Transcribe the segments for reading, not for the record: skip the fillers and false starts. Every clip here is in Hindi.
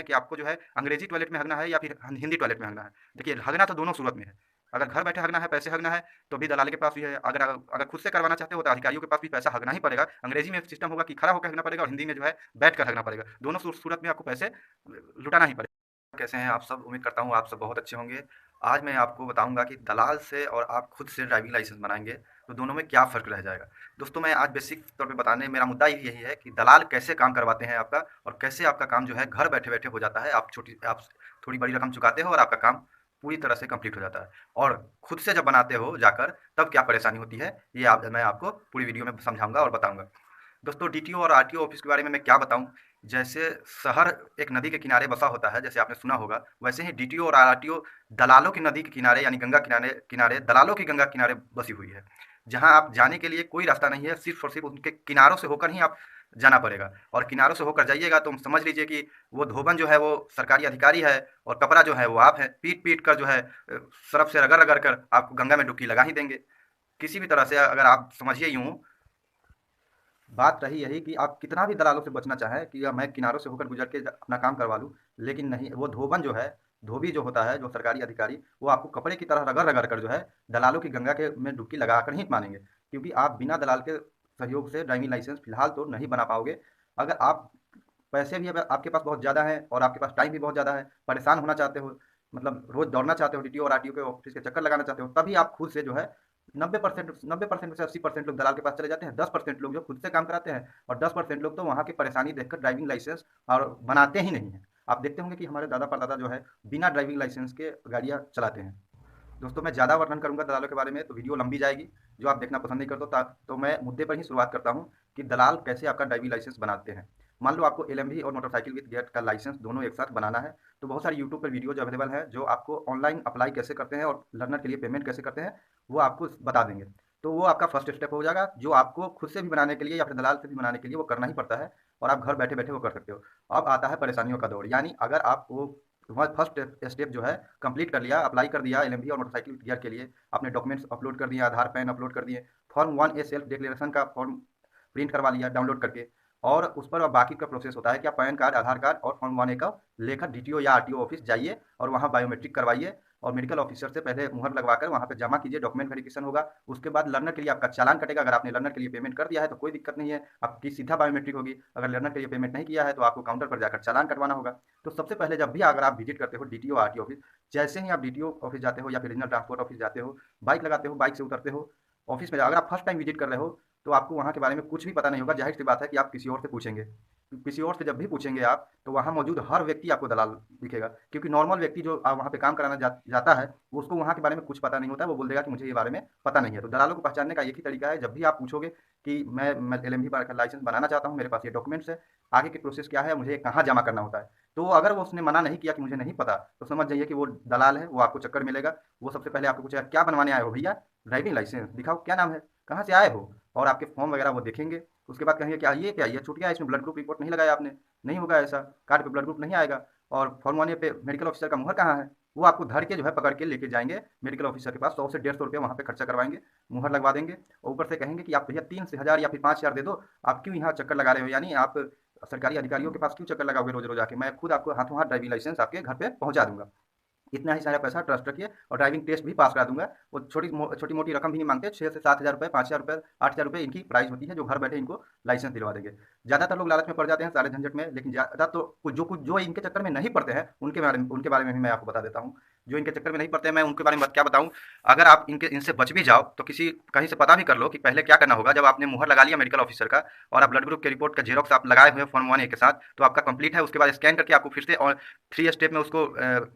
कि आपको जो है अंग्रेजी टॉयलेट में हगना है या फिर हिंदी टॉयलेट में हगना है। देखिए, हगना तो दोनों सूरत में है। अगर घर बैठे हगना है, पैसे हगना है, तो भी दलाल के पास भी है। अगर अगर खुद से करवाना चाहते हो तो अधिकारियों के पास भी पैसा हगना ही पड़ेगा। अंग्रेजी में सिस्टम होगा कि खड़ा होकर हगना पड़ेगा और हिंदी में जो है बैठकर हगना पड़ेगा। दोनों सूरत में आपको पैसे लुटाना ही पड़ेगा। कैसे हैं आप सब? उम्मीद करता हूँ आप सब बहुत अच्छे होंगे। आज मैं आपको बताऊँगा कि दलाल से और आप खुद से ड्राइविंग लाइसेंस बनाएँगे, तो दोनों में क्या फ़र्क रह जाएगा। दोस्तों, मैं आज बेसिक तौर पे बताने मेरा मुद्दा ही यही है कि दलाल कैसे काम करवाते हैं आपका और कैसे आपका काम जो है घर बैठे-बैठे हो जाता है। आप थोड़ी बड़ी रकम चुकाते हो और आपका काम पूरी तरह से कंप्लीट हो जाता है। और खुद से जब बनाते हो जाकर, तब क्या परेशानी होती है, ये मैं आपको पूरी वीडियो में समझाऊँगा और बताऊँगा। दोस्तों, डीटीओ और आरटीओ ऑफिस के बारे में मैं क्या बताऊँ। जैसे शहर एक नदी के किनारे बसा होता है, जैसे आपने सुना होगा, वैसे ही डीटीओ और आरटीओ दलालों की नदी के किनारे यानी गंगा किनारे किनारे दलालों की गंगा किनारे बसी हुई है। जहाँ आप जाने के लिए कोई रास्ता नहीं है, सिर्फ़ और सिर्फ़ उनके किनारों से होकर ही आप जाना पड़ेगा। और किनारों से होकर जाइएगा तो समझ लीजिए कि वो धोबन जो है वो सरकारी अधिकारी है और कपड़ा जो है वो आप हैं। पीट-पीट कर जो है सरफ़ से रगड़-रगड़ कर आपको गंगा में डुबकी लगा ही देंगे। किसी भी तरह से अगर आप समझिए यूँ, बात रही यही कि आप कितना भी दलालों से बचना चाहें कि मैं किनारों से होकर गुजर के अपना काम करवा लूँ, लेकिन नहीं, वो धोबन जो है, धोबी जो होता है, जो सरकारी अधिकारी, वो आपको कपड़े की तरह रगड़-रगड़ कर जो है दलालों की गंगा के में डुबकी लगाकर ही मानेंगे। क्योंकि आप बिना दलाल के सहयोग से ड्राइविंग लाइसेंस फ़िलहाल तो नहीं बना पाओगे। अगर आप पैसे भी अगर आपके पास बहुत ज़्यादा हैं और आपके पास टाइम भी बहुत ज़्यादा है, परेशान होना चाहते हो, मतलब रोज़ दौड़ना चाहते हो, डीटीओ और आरटीओ के ऑफ़िस के चक्कर लगाना चाहते हो, तभी आप खुद से जो है 90% से 80% लोग दलाल के पास चले जाते हैं। 10% लोग जो खुद से काम कराते हैं और 10% लोग तो वहाँ की परेशानी देखकर ड्राइविंग लाइसेंस और बनाते ही नहीं हैं। आप देखते होंगे कि हमारे दादा-परदादा जो है बिना ड्राइविंग लाइसेंस के गाड़ियाँ चलाते हैं। दोस्तों, मैं ज़्यादा वर्णन करूँगा दलालों के बारे में तो वीडियो लंबी जाएगी, जो आप देखना पसंद नहीं करते हो, तो मैं मुद्दे पर ही शुरुआत करता हूँ कि दलाल कैसे आपका ड्राइविंग लाइसेंस बनाते हैं। मान लो आपको एलएमवी और मोटरसाइकिल विद गियर का लाइसेंस दोनों एक साथ बनाना है, तो बहुत सारी यूट्यूब पर वीडियोज़ अवेलेबल हैं जो आपको ऑनलाइन अप्लाई कैसे करते हैं और लर्नर के लिए पेमेंट कैसे करते हैं, वो आपको बता देंगे। तो वो आपका फर्स्ट स्टेप हो जाएगा, जो आपको खुद से भी बनाने के लिए या फिर दलाल से भी बनाने के लिए वो करना ही पड़ता है और आप घर बैठे-बैठे वो कर सकते हो। अब आता है परेशानियों का दौर, यानी अगर आप वो वह फर्स्ट स्टेप जो है कंप्लीट कर लिया, अप्लाई कर दिया एलएमवी और मोटरसाइकिल गियर के लिए, आपने डॉक्यूमेंट्स अपलोड कर दिए, आधार, पैन अपलोड कर दिए, फॉर्म 1 ए सेल्फ डिक्लेरेशन का फॉर्म प्रिंट करवा लिया डाउनलोड करके, और उस पर अब बाकी का प्रोसेस होता है कि आप पैन कार्ड, आधार कार्ड और फॉर्म 1 ए का लेकर डीटीओ या आरटीओ ऑफिस जाइए और वहाँ बायोमेट्रिक करवाइए और मेडिकल ऑफिसर से पहले मुहर लगवाकर वहाँ पे जमा कीजिए, डॉक्यूमेंट वेरिफिकेशन होगा। उसके बाद लर्नर के लिए आपका चालान कटेगा। अगर आपने लर्नर के लिए पेमेंट कर दिया है तो कोई दिक्कत नहीं है, आपकी सीधा बायोमेट्रिक होगी। अगर लर्नर के लिए पेमेंट नहीं किया है तो आपको काउंटर पर जाकर चालान कटवाना होगा। तो सबसे पहले जब भी अगर आप विजिट करते हो डीटीओ आरटीओ ऑफिस, जैसे ही आप डीटीओ ऑफिस जाते हो या फिर रीजनल ट्रांसपोर्ट ऑफिस जाते हो, बाइक लगाते हो, बाइक से उतरते हो, ऑफिस में अगर आप फर्स्ट टाइम विजिट कर रहे हो तो आपको वहाँ के बारे में कुछ भी पता नहीं होगा। जाहिर सी बात है कि आप किसी और से पूछेंगे। किसी और से जब भी पूछेंगे आप, तो वहाँ मौजूद हर व्यक्ति आपको दलाल दिखेगा, क्योंकि नॉर्मल व्यक्ति जो वहाँ पे काम कराना जाता है, वो उसको वहाँ के बारे में कुछ पता नहीं होता है, वो बोल देगा कि मुझे ये बारे में पता नहीं है। तो दलालों को पहचानने का एक ही तरीका है, जब भी आप पूछोगे कि मैं एलएमवी का लाइसेंस बनाना चाहता हूँ, मेरे पास ये डॉक्यूमेंट्स है, आगे की प्रोसेस क्या है, मुझे कहाँ जमा करना होता है। तो अगर वो उसने मना नहीं किया कि मुझे नहीं पता, तो समझ जाइए कि वो दलाल है, वो आपको चक्कर मिलेगा। वो सबसे पहले आपको पूछेगा, क्या बनवाने आए हो भैया? ड्राइविंग लाइसेंस दिखाओ, क्या नाम है, कहाँ से आए हो, और आपके फॉर्म वगैरह वो देखेंगे। उसके बाद कहेंगे, क्या ये छूट गया, इसमें ब्लड ग्रुप रिपोर्ट नहीं लगाया आपने? नहीं होगा ऐसा, कार्ड पे ब्लड ग्रुप नहीं आएगा। और फॉर्म 1 पे मेडिकल ऑफिसर का मुहर कहाँ है? वो आपको धर के जो है पकड़ के लेके जाएँगे मेडिकल ऑफिसर के पास, 100 से 150 रुपया वहाँ पे खर्चा करवाएँगे, मुहर लगवा देंगे और ऊपर से कहेंगे कि आप भैया 3 से हज़ार या फिर 5,000 दे दो, आप क्यों यहाँ चक्कर लगा रहे हो? यानी आप सरकारी अधिकारियों के पास क्यों चक्कर लगाओगे रोज़-रोज़ आके? मैं खुद आपको हाथों-हाथ ड्राइविंग लाइसेंस आपके घर पे पहुँचा दूँगा। इतना ही सारा पैसा ट्रस्ट रखिए और ड्राइविंग टेस्ट भी पास करा दूँगा। वो छोटी-मोटी रकम भी नहीं माँगते, 6 से 7,000 रुपए, 5,000 रुपए, 8,000 रुपए इनकी प्राइस होती है, जो घर बैठे इनको लाइसेंस दिलवा देंगे। ज़्यादातर लोग लालच में पड़ जाते हैं सारे झंझट में, लेकिन ज़्यादा तो जो इनके चक्कर में नहीं पड़ते हैं, उनके बारे में भी मैं आपको बता देता हूँ। जो इनके चक्कर में नहीं पड़ते हैं, मैं उनके बारे में क्या बताऊँ। अगर आप इनसे बच भी जाओ, तो कहीं से पता भी कर लो कि पहले क्या करना होगा। जब आपने मुहर लगा लिया मेडिकल ऑफिसर का और आप ब्लड ग्रुप के रिपोर्ट का ज़ेरॉक्स आप लगाए हुए हैं फॉर्म 1 ए के साथ, तो आपका कंप्लीट है। उसके बाद स्कैन करके आपको फिर से और 3 स्टेप में उसको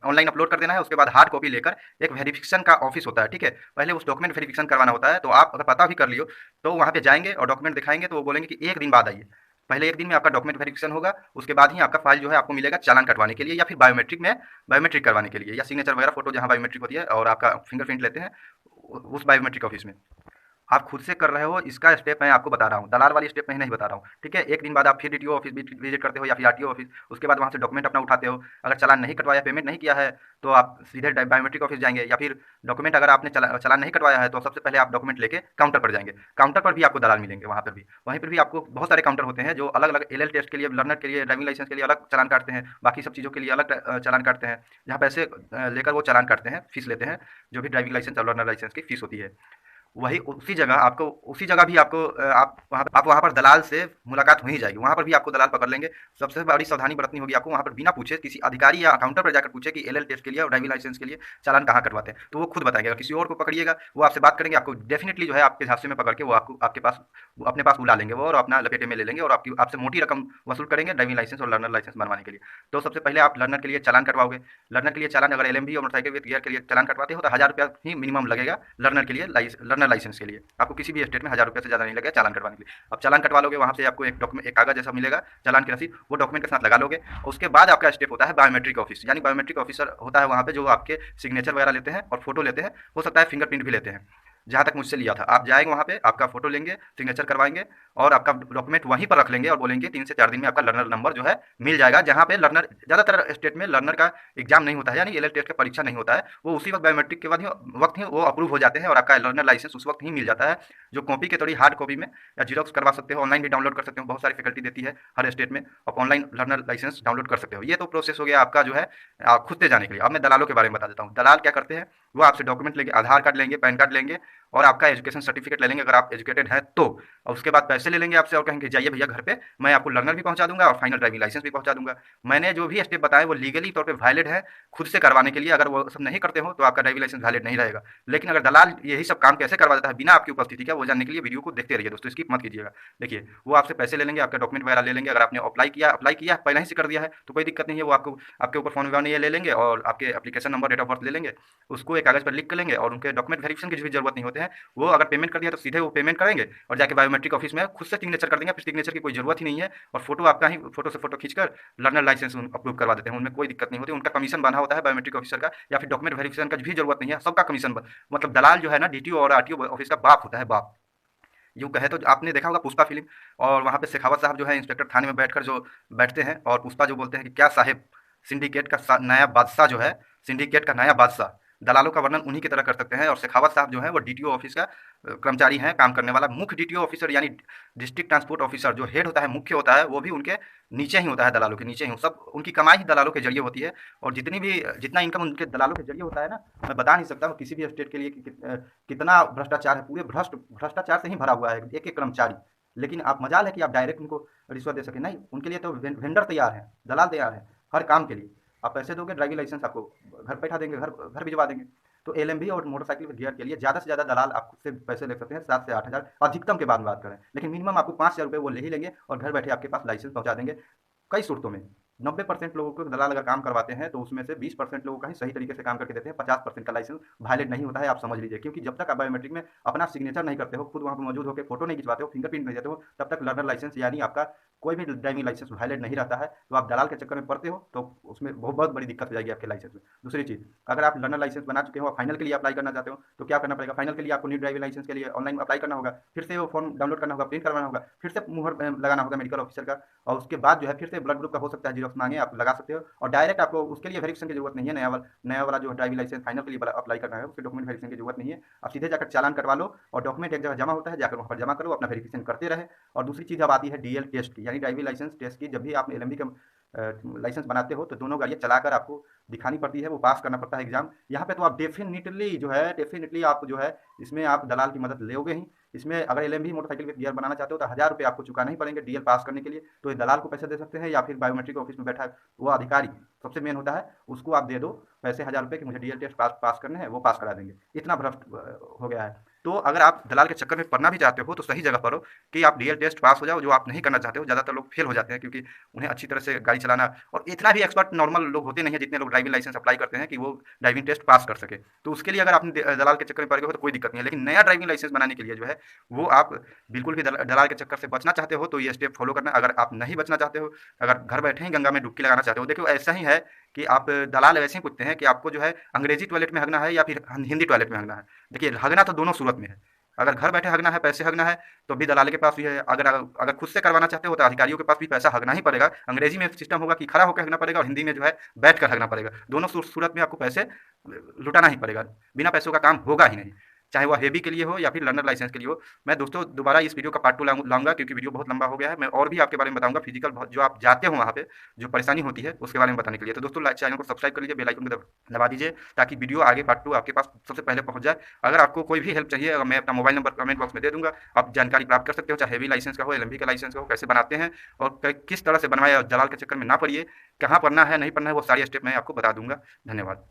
ऑनलाइन अपलोड कर देना है। उसके बाद हार्ड कॉपी लेकर एक वेरिफिकेशन का ऑफिस होता है, ठीक है? पहले उस डॉक्यूमेंट वेरिफिकेशन करवाना होता है, तो आप अगर पता भी कर लियो, तो वहाँ पे जाएँगे और डॉक्यूमेंट दिखाएँगे, तो वो बोलेंगे कि 1 दिन बाद आइए। पहले 1 दिन में आपका डॉक्यूमेंट वेरिफिकेशन होगा, उसके बाद ही आपका फाइल जो है आपको मिलेगा चालान कटवाने के लिए या फिर बायोमेट्रिक करवाने के लिए, या सिग्नेचर वगैरह फ़ोटो जहाँ बायोमेट्रिक होती है और आपका फिंगरप्रिंट लेते हैं उस बायोमेट्रिक ऑफिस में। आप खुद से कर रहे हो, इसका स्टेप मैं आपको बता रहा हूँ, दलाल वाली स्टेप मैं नहीं बता रहा हूँ, ठीक है। एक दिन बाद आप फिर डीटीओ ऑफिस विजिट करते हो या फिर आरटीओ ऑफिस, उसके बाद वहाँ से डॉक्यूमेंट अपना उठाते हो। अगर चालान नहीं कटवाया, पेमेंट नहीं किया है, तो आप सीधे बायोमेट्रिक ऑफिस जाएंगे, या फिर डॉक्यूमेंट अगर आपने चालान नहीं कटवाया है तो सबसे पहले आप डॉक्यूमेंट लेके काउंटर पर जाएंगे। काउंटर पर भी आपको दलाल मिलेंगे, वहाँ पर भी, वहीं पर भी आपको बहुत सारे काउंटर होते हैं जो अलग अलग एल टेस्ट के लिए, लर्नर के लिए, ड्राइविंग लाइसेंस के लिए अलग चालान काटते हैं, बाकी सब चीज़ों के लिए अलग चालान काटते हैं, जहाँ पैसे लेकर वो चालान काटते हैं, फीस लेते हैं, जो भी ड्राइविंग लाइसेंस और लर्नर लाइसेंस की फीस होती है। वही उसी जगह भी आपको आप वहाँ पर दलाल से मुलाकात हो ही जाएगी, वहाँ पर भी आपको दलाल पकड़ लेंगे। सबसे बड़ी सावधानी बरतनी होगी आपको, वहाँ पर बिना पूछे किसी अधिकारी या काउंटर पर जाकर पूछे कि एल टेस्ट के लिए और ड्राइविंग लाइसेंस के लिए चालान कहाँ कटवाते हैं, तो वो खुद बताएंगे। अगर किसी और को पकड़िएगा, वो आपसे बात करेंगे, आपको डेफिनेटली जो है आपके झांसे में पकड़ के वो आपको आपके पास अपने पास बुला लेंगे वो, और अपना लपेटे में ले लेंगे और आपसे मोटी रकम वसूल करेंगे ड्राइविंग लाइसेंस और लर्नर लाइसेंस बनवाने के लिए। तो सबसे पहले आप लर्नर के लिए चालान कटवाओगे। लर्नर के लिए चालान, अगर एलएमवी और मोटरसाइकिल विद गियर के लिए चालान कटवाते हो तो 1000 रुपया ही मिनिमम लगेगा लर्नर के लिए, लर्नर लाइसेंस के लिए। आपको किसी भी स्टेट में 1000 रुपये से ज़्यादा नहीं लगेगा चालान कटवाने के लिए। अब चालान कटवा लोगे, वहाँ से आपको एक डॉक्यूमेंट, एक कागज जैसा मिलेगा चालान की रसीद, वो डॉक्यूमेंट के साथ लगा लोगे। उसके बाद आपका स्टेप होता है बायोमेट्रिक ऑफिस, यानी बायोमेट्रिक ऑफिसर होता है वहाँ पे, जो आपके सिग्नेचर वगैरह लेते हैं और फोटो लेते हैं, हो सकता है फिंगरप्रिंट भी लेते हैं। जहाँ तक मुझसे लिया था, आप जाएंगे वहाँ पे, आपका फोटो लेंगे, सिग्नेचर करवाएंगे और आपका डॉक्यूमेंट वहीं पर रख लेंगे और बोलेंगे 3 से 4 दिन में आपका लर्नर नंबर जो है मिल जाएगा। जहाँ पे लर्नर, ज़्यादातर स्टेट में लर्नर का एग्जाम नहीं होता है, यानी एल टेस्ट का परीक्षा नहीं होता है, वो उसी वक्त बायोमेट्रिक के बाद ही वक्त ही वो अप्रूव हो जाते हैं और आपका लर्नर लाइसेंस उस वक्त ही मिल जाता है। जो कॉपी के थोड़ी हार्ड कॉपी में या जीरोक्स करवा सकते हो, ऑनलाइन भी डाउनलोड कर सकते हो, बहुत सारी फैकल्टी देती है हर स्टेट में, आप ऑनलाइन लर्नर लाइसेंस डाउनलोड कर सकते हो। ये तो प्रोसेस हो गया आपका जो है खुद से जाने के लिए। अब मैं दलालों के बारे में बता देता हूँ। दलाल क्या करते हैं, वो आपसे डॉक्यूमेंट लेंगे, आधार कार्ड लेंगे, पैन कार्ड लेंगे और आपका एजुकेशन सर्टिफिकेट ले लेंगे अगर आप एजुकेटेड हैं तो, और उसके बाद पैसे ले लेंगे आपसे और कहेंगे जाइए भैया घर पे, मैं आपको लर्नर भी पहुंचा दूंगा और फाइनल ड्राइविंग लाइसेंस भी पहुंचा दूंगा। मैंने जो भी स्टेप बताए वो लीगली तौर पे वैलिड है खुद से करवाने के लिए। अगर वो सब नहीं करते हो तो आपका ड्राइविंग लाइसेंस वैलिड नहीं रहेगा। लेकिन अगर दलाल यही सब काम कैसे करवा देता है बिना आपकी उपस्थिति का, वो जानने के लिए वीडियो को देखते रहिए दोस्तों, स्किप मत कीजिएगा। देखिए, वो आपसे पैसे ले लेंगे, आपका डॉक्यूमेंट वगैरह ले लेंगे। अगर आपने अप्लाई किया पहले ही से कर दिया है तो कोई दिक्कत नहीं है, वो आपको आपके ऊपर फोन वगैरह ले लेंगे और आपके application number, date of birth ले लेंगे, उसको एक कागज़ पर लिख कर लेंगे और उनके डॉक्यूमेंट वेरिफिकेशन की भी जरूरत नहीं होते हैं। वो अगर पेमेंट कर दिया तो सीधे वो पेमेंट करेंगे और जाके बायोमेट्रिक ऑफिस में खुद से सिग्नेचर कर देंगे, फिर सिग्नेचर की कोई जरूरत ही नहीं है और फोटो आपका ही, फोटो से फोटो खींचकर लर्नर लाइसेंस अप्रूव करवा देते हैं। उनमें कोई दिक्कत नहीं होती, उनका कमीशन बना होता है बायोमेट्रिक ऑफिसर का, या फिर डॉक्यूमेंट वेरिफिकेशन का भी जरूरत नहीं है, सबका कमीशन मतलब दलाल जो है ना, डीटीओ और आरटीओ ऑफिस का बाप होता है, बाप। यूँ कहे तो आपने देखा होगा पुष्पा फिल्म, और वहाँ पे शेखावत साहब जो है इंस्पेक्टर थाने में बैठकर जो बैठते हैं और पुष्पा जो बोलते हैं कि क्या साहेब, सिंडिकेट का नया बादशाह जो है, सिंडिकेट का नया बादशाह, दलालों का वर्णन उन्हीं की तरह कर सकते हैं। और शेखावत साहब जो है वो डीटीओ ऑफिस का कर्मचारी हैं, काम करने वाला मुख्य डीटीओ ऑफिसर, यानी डिस्ट्रिक्ट ट्रांसपोर्ट ऑफिसर जो हेड होता है, मुख्य होता है, वो भी उनके नीचे ही होता है, दलालों के नीचे ही। सब उनकी कमाई ही दलालों के जरिए होती है और जितना इनकम उनके दलालों के जरिए होता है ना, मैं बता नहीं सकता हूँ किसी भी स्टेट के लिए कितना भ्रष्टाचार है। पूरे भ्रष्टाचार से ही भरा हुआ है एक एक कर्मचारी। लेकिन आप मजाल है कि आप डायरेक्ट उनको रिश्वत दे सके, नहीं, उनके लिए तो वेंडर तैयार है, दलाल तैयार है हर काम के लिए। आप पैसे दोगे, ड्राइविंग लाइसेंस आपको घर बैठा देंगे, घर घर भिजवा देंगे। तो एलएमवी और मोटरसाइकिल गियर के लिए ज़्यादा से ज़्यादा दलाल आपसे पैसे ले सकते हैं 7 से 8 हज़ार, अधिकतम के बाद में बात करें, लेकिन मिनिमम आपको 5 हज़ार रुपये वो ले ही लेंगे और घर बैठे आपके पास लाइसेंस पहुंचा देंगे। कई सूरतों में 90% लोगों को दलाल अगर काम करवाते हैं तो उसमें से 20% लोगों का ही सही तरीके से काम करके देते हैं, 50% का लाइसेंस वायलेट नहीं होता है, आप समझ लीजिए। क्योंकि जब तक आप बायोमेट्रिक में अपना सिग्नेचर नहीं करते हो, खुद वहाँ पर मौजूद होकर फोटो नहीं खिंचवाते हो, फिंगरप्रिंट नहीं देते हो, तब तक लर्नर लाइसेंस यानी आपका कोई भी ड्राइविंग लाइसेंस वायलेट नहीं रहता है। तो आप दलाल के चक्कर में पड़ते हो तो उसमें बहुत बहुत बड़ी दिक्कत हो जाएगी आपके लाइसेंस में। दूसरी चीज़, अगर आप लर्नर लाइसेंस बना चुके हो और फाइनल के लिए अप्लाई करना चाहते हो तो क्या करना पड़ेगा, फाइनल के लिए आपको न्यू ड्राइविंग लाइसेंस के लिए ऑनलाइन अप्लाई करना होगा, फिर से वो फॉर्म डाउनलोड करना होगा, प्रिंट करवाना होगा, फिर से मुहर लगाना होगा मेडिकल ऑफिसर का, और उसके बाद जो है फिर से ब्लड ग्रुप का हो सकता है जीरोक्स मांगे, आप लगा सकते हो। और डायरेक्ट आपको उसके लिए वेरिफिकेशन की जरूरत नहीं है, नया वाला जो ड्राइविंग लाइसेंस फाइनल के लिए अप्लाई करना है, उसके डॉक्यूमेंट वेरिफिकेशन की जरूरत नहीं है। आप सीधे जाकर चालान कटवा लो और डॉक्यूमेंट एक जगह जमा होता है, जाकर वहाँ पर जमा करो, अपना वेरिफिकेशन करते रहे। और दूसरी चीज़ अब आती है डीएल टेस्ट की, यानी ड्राइविंग लाइसेंस टेस्ट की। जब भी आप एलएमवी का लाइसेंस बनाते हो तो दोनों गाड़ियाँ चलाकर आपको दिखानी पड़ती है, वो पास करना पड़ता है एग्जाम। यहाँ पे तो आप डेफिनेटली आप जो है इसमें आप दलाल की मदद लोगे ही। इसमें अगर एलएमवी मोटरसाइकिल के गियर बनाना चाहते हो तो 1000 रुपये आपको चुकाना ही पड़ेंगे डीएल पास करने के लिए। तो ये दलाल को पैसे दे सकते हैं या फिर बायोमेट्रिक ऑफिस में बैठा वो अधिकारी सबसे मेन होता है, उसको आप दे दो पैसे 1000 रुपये कि मुझे डीएल टेस्ट पास करने हैं, वो पास करा देंगे। इतना भ्रष्ट हो गया है। तो अगर आप दलाल के चक्कर में पड़ना भी चाहते हो तो सही जगह पढ़ो कि आप डीएल टेस्ट पास हो जाओ, जो आप नहीं करना चाहते हो। ज़्यादातर लोग फेल हो जाते हैं क्योंकि उन्हें अच्छी तरह से गाड़ी चलाना, और इतना भी एक्सपर्ट नॉर्मल लोग होते नहीं हैं जितने लोग ड्राइविंग लाइसेंस अप्लाई करते हैं कि वो ड्राइविंग टेस्ट पास कर सके। तो उसके लिए अगर आपने दलाल के चक्कर में पड़ गए हो तो कोई दिक्कत नहीं है। लेकिन नया ड्राइविंग लाइसेंस बनाने के लिए जो है वो आप बिल्कुल भी दलाल के चक्कर से बचना चाहते हो तो ये स्टेप फॉलो करना। अगर आप नहीं बचना चाहते हो, अगर घर बैठे ही गंगा में डुबकी लगाना चाहते हो, देखो ऐसा ही है कि आप दलाल ऐसे ही पूछते हैं कि आपको जो है अंग्रेजी टॉयलेट में हगना है या फिर हिंदी टॉयलेट में हगना है। देखिए, हगना तो दोनों सूरत में है, अगर घर बैठे हगना है, पैसे हगना है, तो भी दलाल के पास भी है। अगर अगर खुद से करवाना चाहते हो तो अधिकारियों के पास भी पैसा हगना ही पड़ेगा। अंग्रेजी में सिस्टम होगा कि खड़ा होकर हगना पड़ेगा और हिंदी में जो है बैठ कर हगना पड़ेगा। दोनों सूरत में आपको पैसे लुटाना ही पड़ेगा। बिना पैसों का काम होगा ही नहीं, चाहे वह हेवी के लिए हो या फिर लर्नर लाइसेंस के लिए हो। मैं दोस्तों दोबारा इस वीडियो का पार्ट 2 लाऊंगा, क्योंकि वीडियो बहुत लंबा हो गया है। मैं और भी आपके बारे में बताऊंगा, फिजिकल जो आप जाते हो वहाँ पे जो परेशानी होती है उसके बारे में बताने के लिए। तो दोस्तों चैनल को सब्सक्राइब कर लीजिए, बेल आइकन को दबा दीजिए, ताकि वीडियो आगे पार्ट 2 आपके पास सबसे पहले पहुंच जाए। अगर आपको कोई भी हेल्प चाहिए, मैं अपना मोबाइल नंबर कमेंट बॉक्स में दे दूंगा, आप जानकारी प्राप्त कर सकते हो, चाहे हेवी लाइसेंस का हो, एलएमवी का लाइसेंस का हो, कैसे बनाते हैं और किस तरह से बनवाए, और दलाल के चक्कर में ना पड़िए, कहाँ पढ़ना है नहीं पढ़ना है, वो सारी स्टेप मैं आपको बता दूंगा। धन्यवाद।